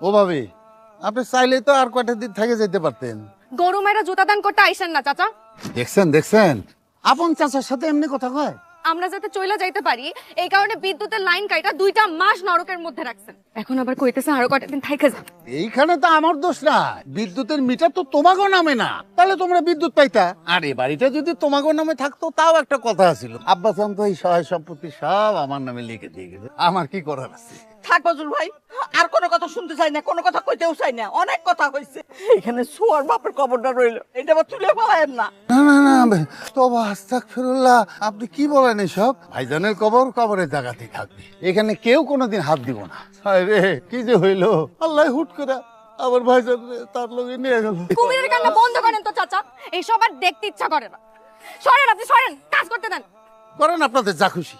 ও ভাবি, আপনি চাইলে তো আর কয়টা দিন থেকে যেতে পারতেন। গরু মায়েরা জুতা দান করতে আইসেন না চাচা। দেখছেন আপন চাচার সাথে এমনি কথা কয়। আমরা যাতে চইলা যাইতে পারি এই কারণে বিদ্যুতের লাইন কাইটা 2টা মাস নরকের মধ্যে রাখছেন। এখন আবার কইতেছে আরো কয়টা দিন থাইকা যান। এইখানে তো আমার দোষ না, বিদ্যুতের মিটার তো তোমাগো নামে না, তাহলে তোমরা বিদ্যুৎ পাইতা। আর এই বাড়িটা যদি তোমাগো নামে থাকতো তাও একটা কথা ছিল। আব্বা চান তো এই সহায় সম্পত্তি সব আমার নামে লিখে দিয়ে গেছে, আমার কি করার আছে? থাক বজুল ভাই, আর কোনো কথা শুনতে চাই না, কোনো কথা কইতেও চাই না, অনেক কথা হইছে। এখানে সোয়ার বাপের কবরটা রইল, এটা আবার তুলে পালায়েন না। না তবে আস্তাগফিরুল্লাহ, আপনি কি বলেন এসব? ভাইজানের কবরে জায়গাতেই থাকবে, এখানে কেউ কোনোদিন হাত দিব না। হায় রে, কি যে হইলো, আল্লাহ হুট করে আবার ভাইজান তার লগে নিয়ে গেল। কুমিরের কান্না বন্ধ করেন তো চাচা, এইসব আর দেখতে ইচ্ছা করে না। সরেন আপনি, সরেন, কাজ করতে দেন। করেন আপনাদের যা খুশি।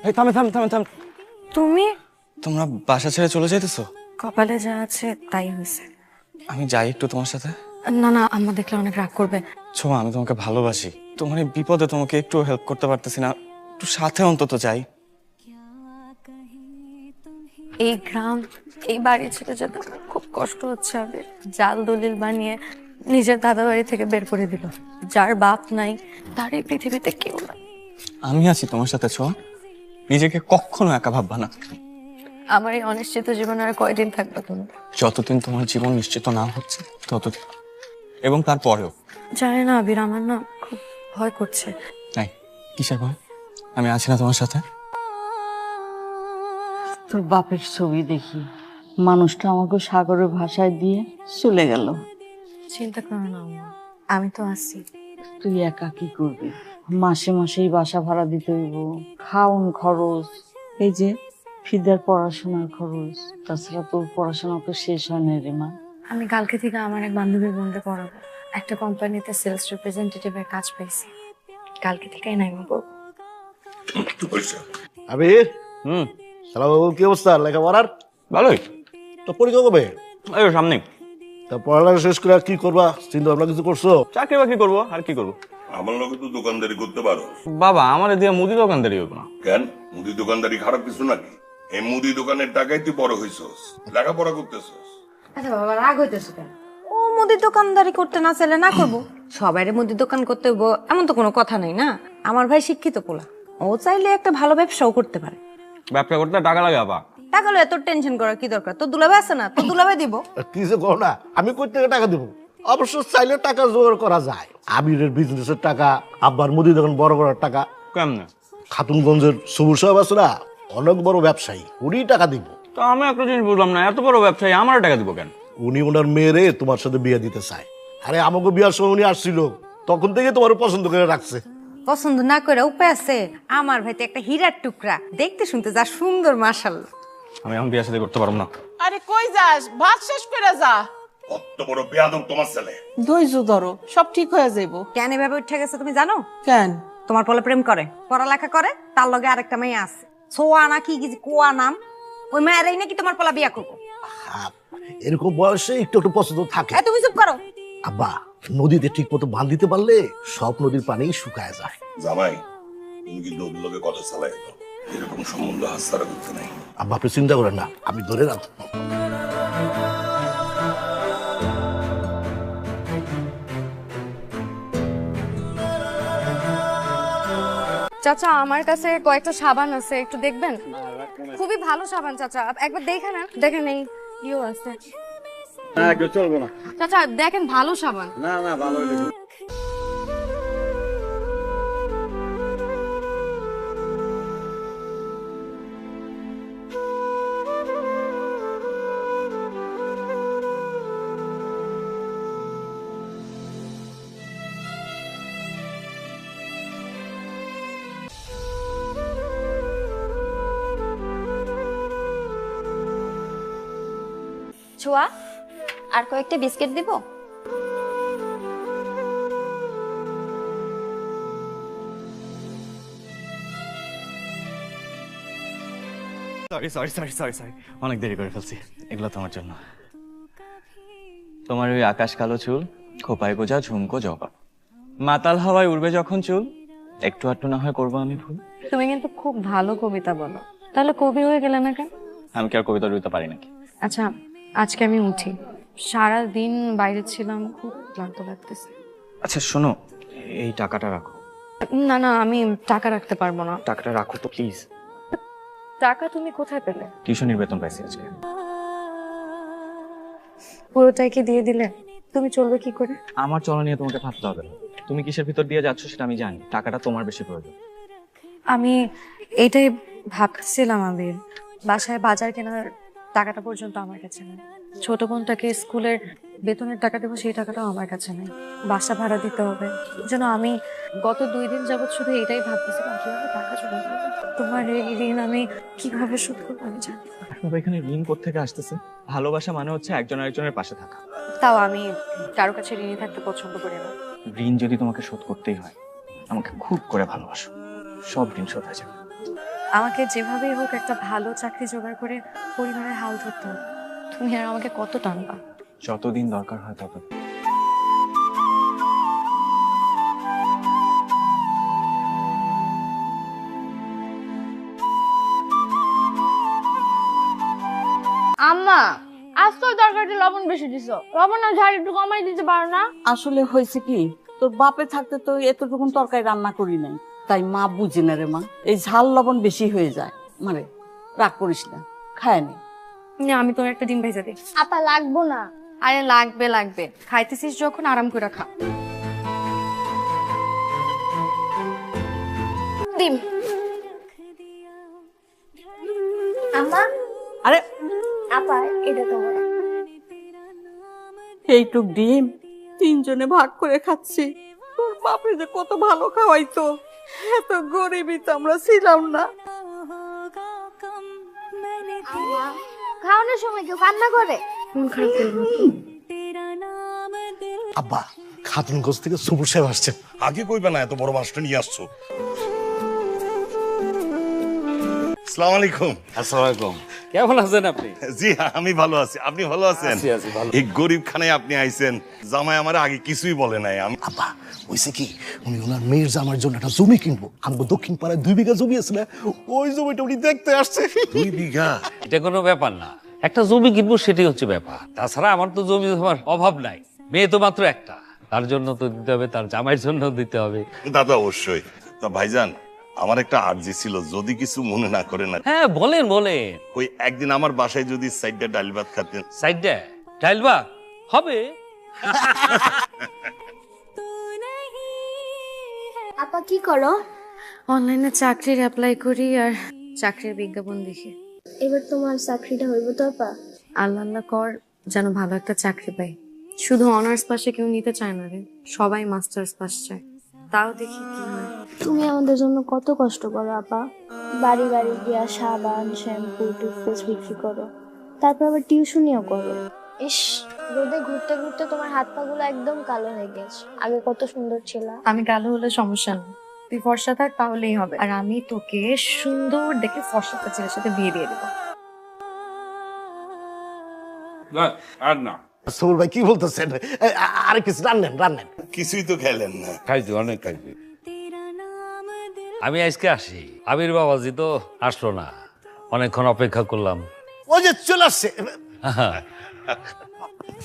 এই থামে থাম থামে থাম। তুমি তোমরা বাসা ছেড়ে চলে যাইতেছো? কপালে যা আছে তাই হয়েছে। আমি যাই একটু তোমার সাথে। না না, আম্মা দেখলে অনেক রাগ করবে। ছোমা, আমি তোমাকে ভালোবাসি, তোমার এই বিপদে তোমাকে একটু হেল্প করতে পারতেছি না, একটু সাথে অন্তত যাই। এই গ্রাম, এই বাড়ি ছেড়ে যেতে খুব কষ্ট হচ্ছে। আগে জাল দলিল বানিয়ে নিজের দাদা বাড়ি থেকে বের করে দিল। যার বাপ নাই তার এই পৃথিবীতে কেউ নাই। আমি আছি তোমার সাথে ছোঁয়া, নিজেকে কখনো একা ভাববা না। আমার এই অনিশ্চিত জীবন আর কয়দিন থাকবে তুমি? যতদিন তোমার জীবন নিশ্চিত না হচ্ছে ততদিন, এবং তারপরেও। জানি না আবির, আমার না খুব ভয় করছে। নাই, কিসের ভয়? আমি আছি না তোমার সাথে। তোর বাপের ছবি দেখি, মানুষটা আমাকে সাগরের ভাষায় দিয়ে চলে গেল। চিন্তা করো না আম্মা, আমি তো আছি। তুই একা কি করবি? মাসে মাসেই বাসা ভাড়া দিতে হইব, খাওন খরচ, এই যে ফিদার পড়াশোনার খরচ, তাছাড়া তোর পড়াশোনা তো শেষ হয় না রে মা। আমি কালকে থেকে আমার এক বান্ধবীর বোনকে পড়াবো। একটা কোম্পানিতে সেলস রিপ্রেজেন্টেটিভের কাজ পাইছি, কালকে থেকেই নাইমা করবো। আবির, হুম, সালাম বাবু, কি অবস্থা লেখাপড়ার? ভালোই। তো পরীক্ষা কবে? এই সামনে। তা পড়ালেখা শেষ করে কি করবা, চিন্তা ভাবনা কিছু করছো? চাকরি বাকরি করবো, আর কি করবো? আমার লোকে তো দোকানদারি করতে পারো। বাবা, আমার দিয়ে মুদি দোকানদারি হইব না। কেন, মুদি দোকানদারি খারাপ কিছু নাকি? এই মুদি দোকানের টাকায় তুই বড় হইছস, লেখাপড়া করতেছস। আচ্ছা বাবা, রাগ হইতেছে কেন? ও মুদির দোকানদারি করতে না চাইলে না করবো, সবাইরে মুদির দোকান করতে হইব এমন তো কোনো কথা নাই না। আমার ভাই শিক্ষিত পোলা, ও চাইলে একটা ভালো ব্যবসাও করতে পারে। ব্যবসা করতে টাকা লাগে বাবা। টাকা লয়ে এত টেনশন করার কি দরকার? তোর দুলাভাই আছে না, তোর দুলাভাই দিব। কি যে করো না, আমি কই থেকে টাকা দিব? অবশ্য চাইলে টাকা জোগাড় করা যায়। আবিরের বিজনেসের টাকা, আব্বার মুদি দোকান বড় করার টাকা। কেমনে? খাতুনগঞ্জের সবুজ সাহেব আছে না, অনেক বড় ব্যবসায়ী, উনি টাকা দিব। তো আমি একটা জিনিস বুঝলাম না, এত বড় ব্যবসায়ী আমার টাকা দিব কেন? উনি ওনার মেয়েরে তোমার সাথে বিয়ে দিতে চায়। আরে আমাকে বিয়ার সময় উনি আসছিল, তখন থেকে তোমার পছন্দ করে রাখছে। পছন্দ না করে উপায় আছে? আমার ভাই তো একটা হীরার টুকরা, দেখতে শুনতে যা সুন্দর, মাশাআল্লাহ। আমি এখন বিয়ে সাথে করতে পারবো না। আরে কই যাস? ভাত শেষ করে যা। কত বড় বেয়াদব তোমার ছেলে! ধৈর্য ধরো, সব ঠিক হয়ে যাইব। কেন এভাবে উঠে গেছে তুমি জানো? কেন? তোমার পোলা প্রেম করে, পড়ালেখা করে, তার লগে আরেকটা মেয়ে আছে, ছোয়া না কি কোয়া নাম, ওই মেয়েরাই নাকি তোমার পোলা বিয়া করবো। এরকম বয়সে একটু একটু পছন্দ থাকে। তুমি চুপ করো। আব্বা, নদীতে ঠিক মতো বাঁধ দিতে পারলে সব নদীর পানি শুকায় যায়। জামাই, তুমি কি নদীর লোকে কথা চালাই দাও? এরকম সম্বন্ধ হাস্তারা করতে নাই। আব্বা, আপনি চিন্তা করেন না, আমি ধরে রাখবো। চাচা, আমার কাছে কয়েকটা সাবান আছে, একটু দেখবেন? খুবই ভালো সাবান চাচা, একবার দেখে নেন। দেখেন এই ইও আছে। চলবো না। চাচা দেখেন, ভালো সাবান। না না, ভালো ছোয়া, আর কয়েকটা বিস্কিট দিব? Sorry sorry sorry sorry sorry, অনেক দেরি করে ফেলছি। এগুলো তোমার জন্য। তোমার ওই আকাশ কালো চুল, খোপায় গোজা ঝুমকো জবা, মাতাল হাওয়ায় উড়বে যখন চুল, একটু আধটু না হয় করবো আমি ভুল। তুমি কিন্তু খুব ভালো কবিতা বলো, তাহলে কবি হয়ে গেলে না কেন? আমি কি আর কবিতা লিখতে পারি নাকি? আচ্ছা, আজকে আমি উঠি, সারা দিন বাইরে ছিলাম, খুব ক্লান্ত লাগতেছে। আচ্ছা শোনো, এই টাকাটা রাখো। না না, আমি টাকা রাখতে পারবো না। টাকাটা রাখো তো প্লিজ। টাকা তুমি কোথায় পেলে? টিউশনির বেতন পাইছি আজকে। পুরোটাই কি দিয়ে দিলে? তুমি চলবে কি করে? আমার চলা নিয়ে তোমাকে ভাবতে হবে না। তুমি কিসের ভিতর দিয়ে যাচ্ছ সেটা আমি জানি। টাকাটা তোমার বেশি প্রয়োজন। আমি এইটাই ভাবছিলাম, আবির বাসায় বাজার কেনার টাকাটা পর্যন্ত আমার কাছে নেই। ছোট বোনটাকে স্কুলের বেতনের টাকা দেবো, সেই টাকাটাও আমার কাছে নেই। বাসা ভাড়া দিতে হবে। যেন আমি গত 2 দিন যাবত শুধু এটাই ভাবতেছিলাম, কিভাবে টাকা জোগাড় করবো। তোমার এই ঋণ আমি কিভাবে শোধ করবো আমি জানি না। তবে এখানে ঋণ কোত্থেকে আসতেছে? ভালোবাসা মানে হচ্ছে একজন আরেকজনের পাশে থাকা। তাও আমি কারো কাছে ঋণী থাকতে পছন্দ করি না। ঋণ যদি তোমাকে শোধ করতেই হয়, আমাকে খুব করে ভালোবাসো, সব ঋণ শোধ হয়ে যাবে। আমাকে যেভাবেই হোক একটা ভালো চাকরি জোগাড় করে পরিবারের হাল ধরতে হবে। তুমি আর আমাকে কত টানবা? যতদিন দরকার হয় ততদিন। আম্মা, আজ তো তরকারিতে লবণ বেশি দিছো, লবণ আর ঝাল একটু কমাই দিতে পারো না? আসলে হয়েছে কি, তোর বাপে থাকতে তো এতটুকু তরকারি রান্না করি নাই, তাই মা বুঝি না রে মা, এই ঝাল লবণ বেশি হয়ে যায়। মারে রাগ করিস না, খায় নি। না, আমি তোর একটা ডিম ভেজা দিই। আপা লাগবো না। আরে লাগবে লাগবে, খাইতেছিস যখন আরাম করে খা। ডিম। আম্মা, আরে আপা এটা তোমার। এইটুক ডিম 3 জনে ভাগ করে খাচ্ছি। তোর বাপে যে কত ভালো খাওয়াইতো, এত গরিবই তো আমরা ছিলাম না। আম্মা, খাওয়ানোর সময় কেউ কান্না করে? মন খারাপ করবো। আব্বা, খাতুনগঞ্জ থেকে সুবুর সাহেব আসছেন। আগে কইবে না এত বড় মাছটা নিয়ে আসছো। আসসালামু আলাইকুম। আসসালামাইকুম, কেমন আছেন আপনি? জি আমি ভালো আছি, আপনি ভালো আছেন? আছি, ভালো। এই গরিব খানায় আপনি আইছেন, জামাই আমার আগে কিছুই বলে নাই। আমি আব্বা হয়েছে কি, উনি ওনার মেয়ের জামার জন্য একটা জমি কিনবো। আমগো দক্ষিণ পাড়ায় 2 বিঘা জমি আছে না, ওই জমিটা উনি দেখতে আসছে। 2 বিঘা? এটা কোনো ব্যাপার না, একটা জমি কিনবো সেটাই হচ্ছে ব্যাপার। তাছাড়া আমার তো জমি জমার অভাব নাই, মেয়ে তো মাত্র একটা, তার জন্য তো দিতে হবে, তার জামাইয়ের জন্য দিতে হবে। দাদা অবশ্যই। তা ভাইজান, আমার একটা আর্জি ছিল, যদি কিছু মনে না করেন। হ্যাঁ বলেন বলেন। ওই একদিন আমার বাসায় যদি সাইডটা ডাল ভাত খাতেন। সাইডে ডাইলবা হবে। আপা কি করো? অনলাইনে চাকরির অ্যাপ্লাই করি আর চাকরির বিজ্ঞাপন দেখি। এবার তোমার চাকরিটা হইব তো আপা? আল্লাহ আল্লাহ কর যেন ভালো একটা চাকরি পাই। শুধু অনার্স পাশে কেউ নিতে চায় না রে, সবাই মাস্টার্স পাস চায়। তাও দেখি কি হয়। তুমি আমাদের জন্য কত কষ্ট করো আপা। বাড়ি বাড়ি গিয়া সাবান, শ্যাম্পু, টুথপেস্ট বিক্রি করো, তারপর আবার টিউশনিও করো। ইস, রোদে ঘুরতে ঘুরতে তোমার হাত পা গুলো একদম কালো হয়ে গেছে। আগে কত সুন্দর ছিল। আমি কালো হলে সমস্যা নেই, তুই ফর্সা থাক তাহলেই হবে। আর আমি তোকে সুন্দর দেখে ফর্সা ছেলের সাথে বিয়ে দিয়ে দেবো। আর না, সুবুর ভাই কি বলতেছেন? আরে কিছু রান্নেন। কিছুই তো খেলেন না। খাইছি, অনেক খাইছি। আমি আজকে আসি, আবির বাবাজি তো আসলো না, অনেকক্ষণ অপেক্ষা করলাম। ওই যে চলে আসছে।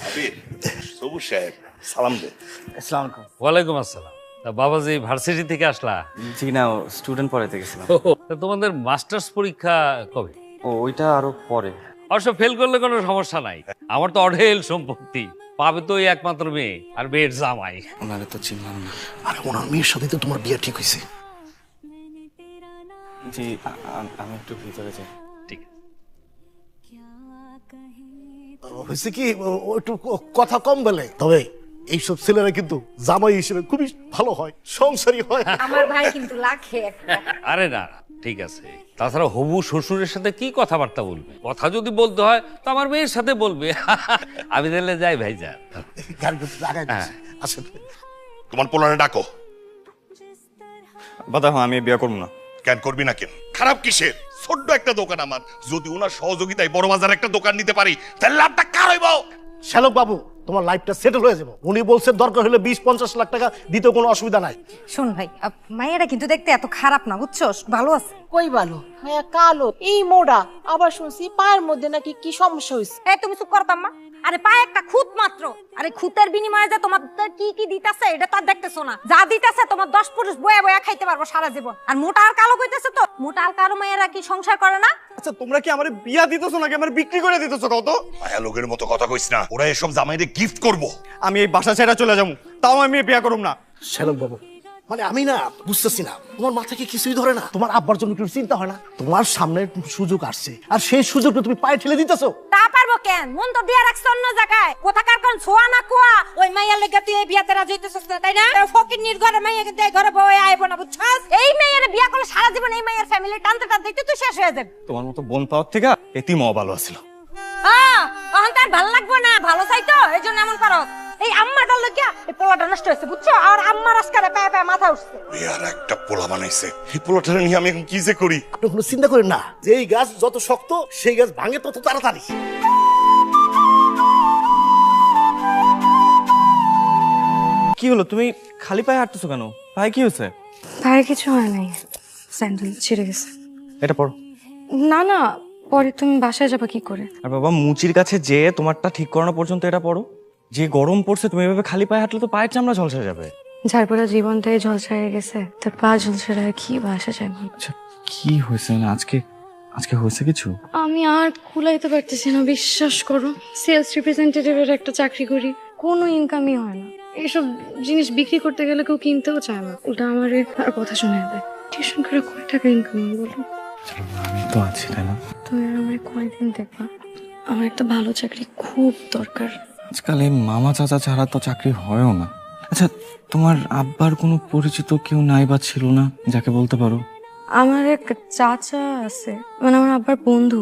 আবির, সবুজ সাহেব সালাম দে। আসসালামু আলাইকুম। ওয়ালাইকুম আসসালাম। তা বাবাজি ভার্সিটি থেকে আসলা? জি না, স্টুডেন্ট পড়াতে গেছিলাম। তা তোমাদের মাস্টার্স পরীক্ষা কবে? ও ওইটা আরো পরে। অবশ্য ফেল করলে কোনো সমস্যা নাই, আমার তো অঢেল সম্পত্তি, পাবে তো ওই একমাত্র মেয়ে আর মেয়ের জামাই। ওনারে তো চিনলাম না। আরে ওনার মেয়ের সাথে তো তোমার বিয়ে ঠিক হয়েছে। জি আমি একটু ভিতরে যাই। ঠিক আছে। হয়েছে কি, ও একটু কথা কম বলে, তবে এইসব ছেলেরা কিন্তু জামাই হিসেবে খুবই ভালো হয়, সংসারী হয়। আমার ভাই কিন্তু লাখে একটা। আরে না না, ঠিক আছে। তাছাড়া হবু শ্বশুরের সাথে কি কথাবার্তা বলবে? কথা যদি বলতে হয় তো আমার মেয়ের সাথে বলবে। আমি তাহলে যাই ভাইজান। গাড়ি কিন্তু লাগাই দিচ্ছি। আসেন। তোমার পোলারে ডাকো। বাদা আমি বিয়ে করবো না। কেন করবি না কেন? খারাপ কিসের? ছোট্ট একটা দোকান আমার, যদি ওনার সহযোগিতায় বড় বাজার একটা দোকান নিতে পারি তাহলে লাভটা কার হইব? শ্যালক বাবু, তোমার লাইফটা সেটেল হয়ে যাবে। উনি বলছে দরকার হলে 20-50 লাখ টাকা দিতেও কোনো অসুবিধা নাই। শোন ভাই, মাইয়াটা কিন্তু দেখতে এত খারাপ না, বুঝছস? ভালো আছে। কই ভালো মায়া কালো এই মোড়া, আবার শুনছি পায়ের মধ্যে নাকি কি সমস্যা হয়েছে। এই তুমি চুপ করতাম মা। আরে পায়ে একটা খুঁত মাত্র, আরে খুঁতের বিনিময়ে যে তোমার কি কি দিতেছে এটা তো আর দেখতেছো না। যা দিতেছে তোমার 10 পুরুষ বয়া বয়া খাইতে পারবো সারা জীবন। আর মোটা আর কালো কইতেছে তো, মোটা আর কালো মায়েরা কি সংসার করে না? আচ্ছা তোমরা কি আমারে বিয়া দিতেছো নাকি আমার বিক্রি করে দিতেছো কত? মায়া লোকের মতো কথা কইস না, ওরা এসব জামাইরে গিফট করব। আমি এই বাসা ছেড়ে চলে যাবো, তাও আমি বিয়া করব না। শ্যালক বাবু, মানে আমি না বুঝতেছি না, তোমার মাথা কি কিছুই ধরে না? তোমার আব্বার জন্য একটু চিন্তা হয় না? তোমার সামনে সুযোগ আসছে, আর সেই সুযোগটা তুমি পায়ে ঠেলে দিতেছো। তা পারবো কেন? মন তো দিয়া রাখছ অন্য জায়গায়। কোথাকার কোন ছোয়া না কুয়া, ওই মাইয়ার লেগে তুই এই বিয়াতে রাজি হইতেছস না, তাই না? ফকির নির্ঘরে মাইয়াকে দেয় ঘরে বউ আইবো না, বুঝছস? এই মাইয়ারে বিয়া করলে সারা জীবন এই মাইয়ার ফ্যামিলি টানতে টানতে তুই শেষ হয়ে যাবে। তোমার মতো বোন পাওয়ার থেকে এতিমও ভালো আছিল। তখন তার ভালো লাগবে না, ভালো চাইতো এই জন্য এমন করো। এই আম্মাটার লইয়া এই পোলাটা নষ্ট হয়েছে, বুঝছো? আর আম্মার আজকারে পায়ে পায়ে মাথা উঠছে। আর একটা পোলা বানাইছে, এই পোলাটারে নিয়ে আমি এখন কি যে করি। আপনি কোনো চিন্তা করেন না, যে এই গাছ যত শক্ত সেই গাছ ভাঙে তত তাড়াতাড়ি। কি হলো, তুমি খালি পায়ে হাঁটতেছো কেন? পায়ে কি হয়েছে? পায়ে কিছু হয় নাই, স্যান্ডেল ছিঁড়ে গেছে। এটা পড়ো। না না, পরে তুমি বাসায় যাবে কি করে? আর বাবা মুচির কাছে যে তোমারটা ঠিক করানো পর্যন্ত এটা পড়ো। যে গরম পড়ছে, তুমি এভাবে খালি পায়ে হাঁটলে তো পায়ের চামড়া ঝলসে যাবে। যার পরে জীবনটাই ঝলসায় গেছে, তার পা ঝলসে কি বাসা যাবে? আচ্ছা কি হয়েছে? না আজকে হয়েছে কিছু? আমি আর কুলাইতে পারতেছি না, বিশ্বাস করো। সেলস রিপ্রেজেন্টেটিভের একটা চাকরি করি, কোনো ইনকামই হয় না। এইসব জিনিস বিক্রি করতে গেলে কেউ কিনতেও চায় না, ওটা আমার আর কথা শুনে দেয়। টিউশন করে কয় টাকা ইনকাম হয় বলো? আমি তো আছি, তাই না? তুমি আর আমার কয়দিন দেখবা? আমার একটা ভালো চাকরি খুব দরকার। আজকাল এই মামা চাচা ছাড়া তো চাকরি হয়ও না। আচ্ছা তোমার আব্বার কোনো পরিচিত কেউ নাই বা ছিল না যাকে বলতে পারো? আমার এক চাচা আছে, মানে আমার আব্বার বন্ধু।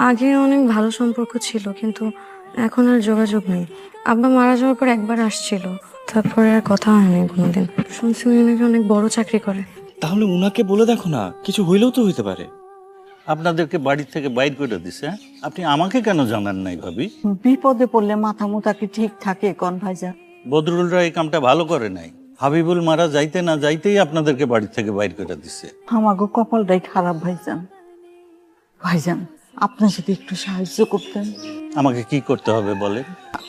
আগে অনেক ভালো সম্পর্ক ছিল, কিন্তু এখন আর যোগাযোগ নেই। আব্বা মারা যাওয়ার পর একবার আসছিল, তারপরে আর কথা হয়নি কোনোদিন। শুনছি উনি নাকি অনেক বড় চাকরি করে। তাহলে উনাকে বলে দেখো না, কিছু হইলেও তো হইতে পারে। আপনাদেরকে বাড়ি থেকে বাইর করে দিছে, আপনি আমাকে কেন জানান নাই ভাবি? বিপদে পড়লে মাথা মুথা কি ঠিক থাকে কোন ভাইজান? বদরুলরা এই কামটা ভালো করে নাই। হাবিবুল মারা যাইতে না যাইতেই আপনাদেরকে বাড়ি থেকে বাইর করে দিছে। আমাগো কপালটাই খারাপ ভাইজান। ভাইজান আপনার সাথে একটু সাহায্য করতেন। আমাকে কি করতে হবে বলেন?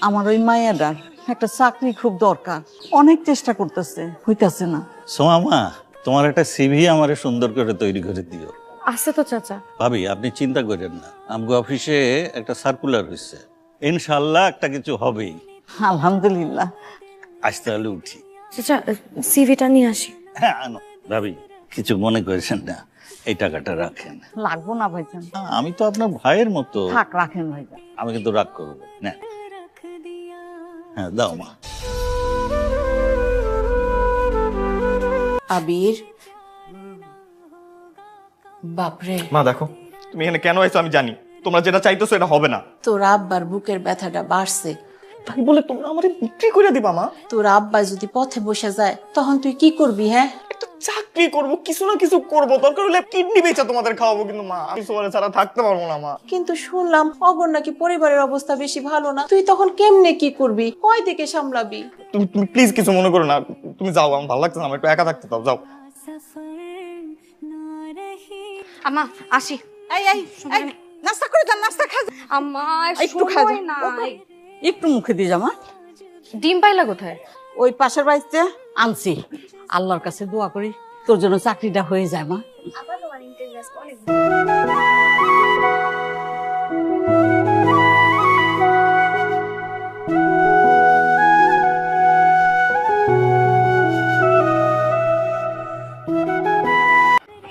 আমার ওই মায়েরার একটা চাকরি খুব দরকার, অনেক চেষ্টা করতেছে, হইতাছে না। সোমামা, তোমার একটা সিভি আমারে সুন্দর করে তৈরি করে দিও। আছে তো চাচা। ভাবি আপনি চিন্তা করেন না, আমগো অফিসে একটা সার্কুলার হয়েছে, ইনশাল্লাহ একটা কিছু হবেই। আলহামদুলিল্লাহ। আজ তাহলে উঠি। চাচা সিভিটা নিয়ে আসি। হ্যাঁ আনো। ভাবি কিছু মনে করেছেন না, এই টাকাটা রাখেন। লাগবো না ভাইজান। আমি তো আপনার ভাইয়ের মতো। থাক, রাখেন ভাইজান। আমি কিন্তু রাগ করবো না। হ্যাঁ দাও মা। আবির, বাপরে, মা দেখো, তুমি এখানে কেন আইছো আমি জানি। তোমরা যেটা চাইতেছো এটা হবে না। তোর আব্বার বুকের ব্যথাটা বাড়ছে, তাই বলে তোমরা আমারে বিক্রি করে দিবা মা? তোর আব্বা যদি পথে বসে যায় তখন তুই কি করবি? হ্যাঁ, একটা চাকরি করব, কিছু না কিছু করব, দরকার হলে কিডনি বেচা তোমাদের খাওয়াবো, কিন্তু মা আমি তোমার ছাড়া থাকতে পারবো না মা। কিন্তু শুনলাম অগর নাকি পরিবারের অবস্থা বেশি ভালো না, তুই তখন কেমনে কি করবি? কয় দিকে সামলাবি? তুমি প্লিজ কিছু মনে করো না, তুমি যাও, আমার ভালো লাগছে না, আমার একটু একা থাকতে দাও, যাও। আম্মা আসি। এই এই নাস্তা করে যান, নাস্তা খা। আম্মা একটু খা, একটু মুখে দিয়ে জামা। ডিম পাইলা কোথায়? ওই পাশের বাড়িতে আনছি। আল্লাহর কাছে দোয়া করি তোর জন্য চাকরিটা হয়ে যায় মা। আবার তোমার ইন্টারেস্ট অনেক।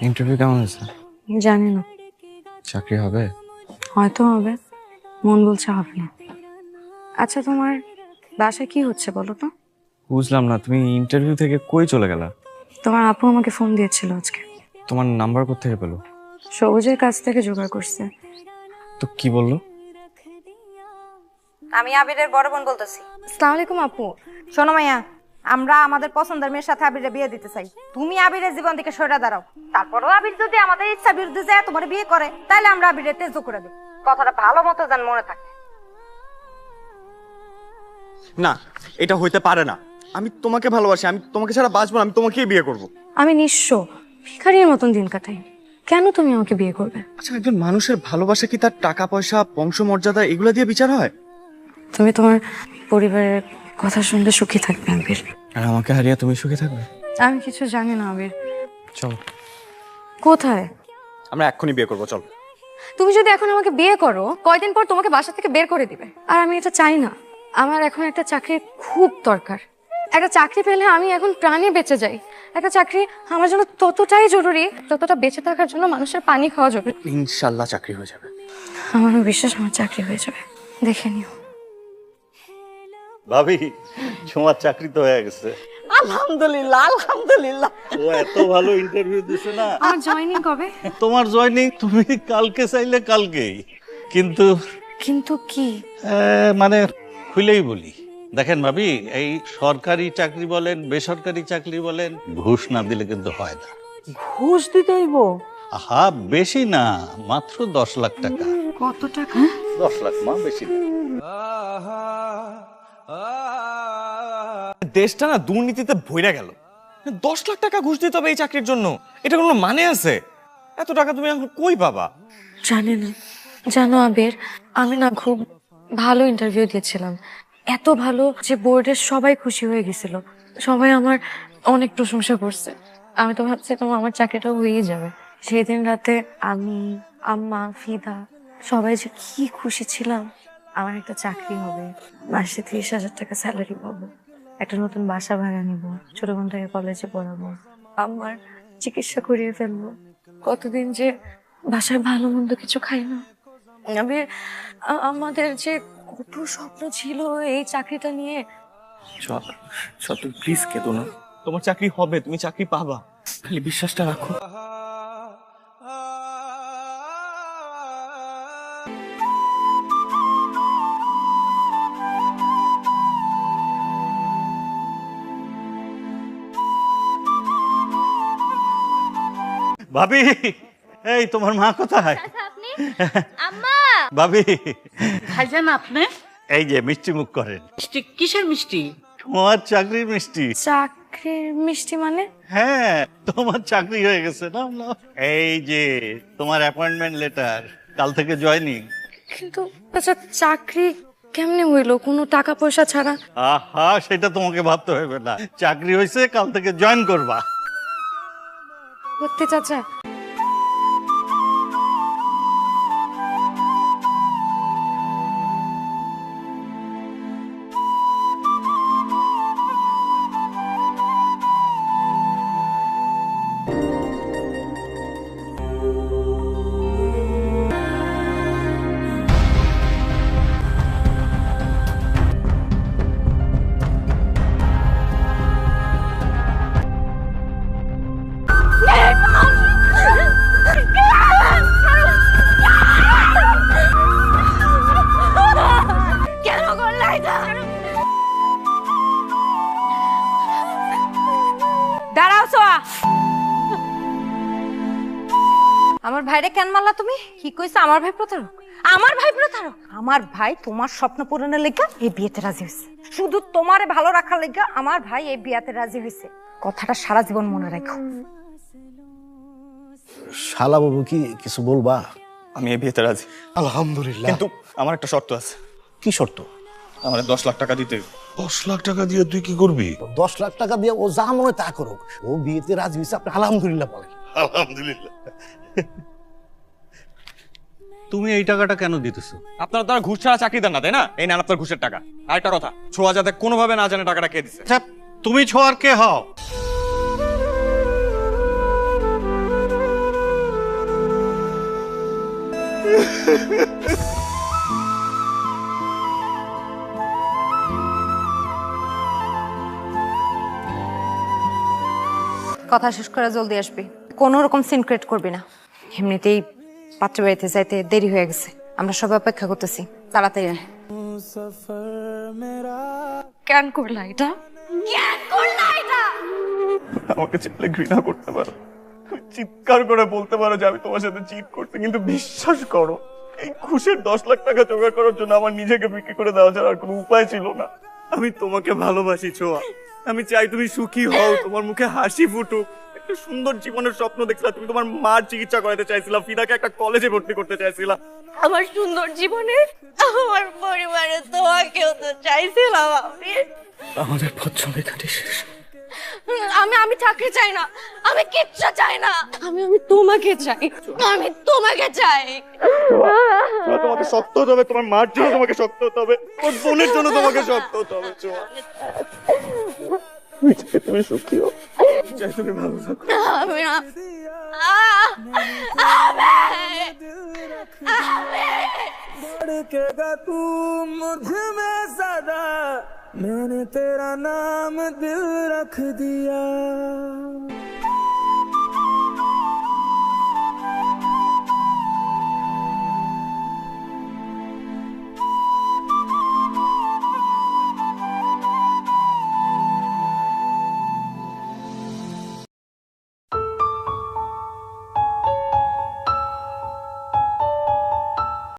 ইন্টারভিউ কেমন হয়েছে? জানি না, চাকরি হবে? হয়তো হবে, মন বলছে হবে না। আচ্ছা তোমার বাসায় কি হচ্ছে বলো তো? বুঝলাম না, তুমি ইন্টারভিউ থেকে কই চলে গেলা? তোমার আপু আমাকে ফোন দিয়েছিল আজকে। তোমার নাম্বার কোত্থেকে পেলো? সবুজের কাছ থেকে জোগাড় করছে। তো কি বললো? আমি আবিরের বড় বোন বলতেছি। আসসালামু আলাইকুম আপু। শোনো মাইয়া, আমরা আমাদের পছন্দের মেয়ের সাথে আবিরের বিয়ে দিতে চাই। তুমি আবিরের জীবন থেকে সরে দাঁড়াও। তারপরও আবির যদি আমাদের ইচ্ছা বিরুদ্ধে যায় তোমার বিয়ে করে, তাহলে আমরা আবিরের তেজ করে দেব। কথাটা ভালো মতো যেন মনে থাকে। না, এটা হইতে পারে না। আমি তোমাকে ভালোবাসি, আমি তোমাকে ছাড়া বাঁচবো না, আমি তোমাকেই বিয়ে করব। আমি নিঃস্ব ভিখারির মতন দিন কাটাই, কেন তুমি আমাকে বিয়ে করবে? আচ্ছা, একজন মানুষের ভালোবাসা কি তার টাকা পয়সা, বংশমর্যাদা এগুলো দিয়ে বিচার হয়? তুমি তোমার পরিবারের কথা শুনলে সুখী থাকবে আবির। আর আমাকে হারিয়ে তুমি সুখে থাকবে? আমি কিছু জানি না আবির। চলো। কোথায়? আমরা এক্ষুনি বিয়ে করবো, চল। তুমি যদি এখন আমাকে বিয়ে করো, কয়দিন পর তোমাকে বাসা থেকে বের করে দিবে, আর আমি এটা চাই না। আমার এখন একটা চাকরির খুব দরকার। একটা চাকরি পেলে আমি এখন প্রাণে বেঁচে যাই। একটা চাকরি আমার জন্য ততটাই জরুরি যতটা বেঁচে থাকার জন্য মানুষের পানি খাওয়া জরুরি। ইনশাল্লাহ চাকরি হয়ে যাবে। আমার বিশ্বাস আমার চাকরি হয়ে যাবে, দেখে নিও। ভাবি, তোমার চাকরি তো হয়ে গেছে। আলহামদুলিল্লাহ, আলহামদুলিল্লাহ। ও এত ভালো ইন্টারভিউ দিছে না। আমার জয়েনিং কবে? তোমার জয়েনিং তুমি কালকে চাইলে কালকেই, কিন্তু কিন্তু কি মানে খুলেই বলি, দেখেন ভাবি, এই সরকারি চাকরি বলেন বেসরকারি চাকরি বলেন, ঘুষ না দিলে কিন্তু হয় না। ঘুষ দিতে হইব? আহা, বেশি না, মাত্র 10 লাখ টাকা। কত টাকা? 10 লাখ মা, বেশি না। দেশটা না দুর্নীতিতে ভইরা গেল। 10 লাখ টাকা ঘুষ দিতে হবে এই চাকরির জন্য? এটা কোনো মানে আছে? এত টাকা তুমি এখন কই পাবা? জানি না। জানো আবির, আমি না খুব ভালো ইন্টারভিউ দিয়েছিলাম, এত ভালো যে বোর্ডের সবাই খুশি হয়ে গেছিল, সবাই আমার অনেক প্রশংসা করছে। আমি তো ভাবছিলাম আমার চাকরিটা হয়েই যাবে। সেই দিন রাতে আমি, আম্মা, ফিদা সবাই যে কি খুশি ছিলাম। আমার একটা চাকরি হবে, মাসে 30,000 টাকা স্যালারি পাবো, একটা নতুন বাসা ভাড়া নিব, ছোট বোনটাকে কলেজে পড়াবো, আমার চিকিৎসা করিয়ে ফেলবো। কতদিন যে বাসায় ভালো মন্দ কিছু খাই না। আমাদের যে কত স্বপ্ন ছিল এই চাকরিটা নিয়ে। চল চল, তুমি প্লিজ কেঁদো না। তোমার চাকরি হবে, তুমি চাকরি পাবা, খালি বিশ্বাসটা রাখো। ভাবি, এই তোমার মা কোথায়? আম্মা, ভাবি, ভাইজান আপনি? এই যে মিষ্টি মুখ করেন। মিষ্টি? কিসের মিষ্টি? তোমার চাকরির মিষ্টি। চাকরির মিষ্টি মানে? হ্যাঁ, তোমার চাকরি হয়ে গেছে না? নাও। এই যে তোমার অ্যাপয়েন্টমেন্ট লেটার, কাল থেকে জয়েনিং। কিন্তু আচ্ছা, চাকরি কেমনে হইলো কোনো টাকা পয়সা ছাড়া? আহা, সেটা তোমাকে ভাবতে হবে না, চাকরি হয়েছে, কাল থেকে জয়েন করবা। সত্যি চাচা? কেন করলে এটা? দাঁড়াও সোয়া, আমার ভাইরে কেন মারলা তুমি? কি কইছো আমার ভাই প্রতারক? আমার ভাই প্রতারক? আমার ভাই তোমার স্বপ্ন পূরণের লেগা এই বিয়েতে রাজি হয়েছে, শুধু তোমারে ভালো রাখার লেগা আমার ভাই এই বিয়েতে রাজি হয়েছে। কথাটা সারা জীবন মনে রাখো। শালা বাবু, কি কিছু বলবা? আমি এই বিয়েতে রাজি। আলহামদুলিল্লাহ, কিন্তু আমার একটা শর্ত আছে। কি শর্ত? আমার 10 লাখ টাকা দিতে। 10 লাখ টাকা দিয়ে তুই কি করবি? 10 লাখ টাকা দিয়ে ও যা মনে তা করুক, ও বিয়েতে রাজি হয়েছে, আপনি আলহামদুলিল্লাহ বলেন। আলহামদুলিল্লাহ। তুমি এই টাকাটা কেন দিতেছো? আপনার দ্বারা ঘুষ ছাড়া চাকরি দেন না, তাই না? এই নেন আপনার ঘুষের টাকা। আর একটা কথা, ছোঁয়া যাতে কোনোভাবে না জানে টাকাটা কে দিছে। আচ্ছা, তুমি ছোঁয়ার কে হও? কথা শেষ করে জলদি আসবি, কোনো রকম সিনক্রেট করবি না। এমনিতেই পাত্র বাড়িতে যাইতে দেরি হয়ে গেছে, আমরা সবাই অপেক্ষা করতেছি, তাড়াতাড়ি আয়। কেন করলা এটা? কেন করলা এটা? আমাকে চাইলে ঘৃণা করতে পারো, চিৎকার করে বলতে পারো যে আমি তোমার সাথে চিট করছি, কিন্তু বিশ্বাস করো, এই ঘুষের 10 লাখ টাকা জোগাড় করার জন্য আমার নিজেকে বিক্রি করে দেওয়া ছাড়া আর কোনো উপায় ছিল না। আমি তোমাকে ভালোবাসি ছোঁয়া। আমি চাই তুমি সুখী হও, তোমার মুখে হাসি ফুটুক। একটা সুন্দর জীবনের স্বপ্ন দেখছিলা, তুমি তোমার মার চিকিৎসা করাতে চাইছিলা, ফিদাকে একটা কলেজে ভর্তি করতে চাইছিলা। আমার সুন্দর জীবনে আমার পরিবারে তোমাকেও তো চাইছিলাম আমি। আমাদের পথ চলে কাটি শেষ। আমি চাকরি চাই না, আমি কিচ্ছু চাই না, আমি তোমাকে চাই, আমি তোমাকে চাই। তোমাকে শক্ত হতে হবে, তোমার মার জন্য তোমাকে শক্ত হতে হবে, ওর বোনের জন্য তোমাকে শক্ত হতে হবে। তুমি সুখী হও, চাই তুমি ভালো থাকো। আমি না धड़केगा तू मुझ में सदा, मैंने तेरा नाम दिल रख दिया।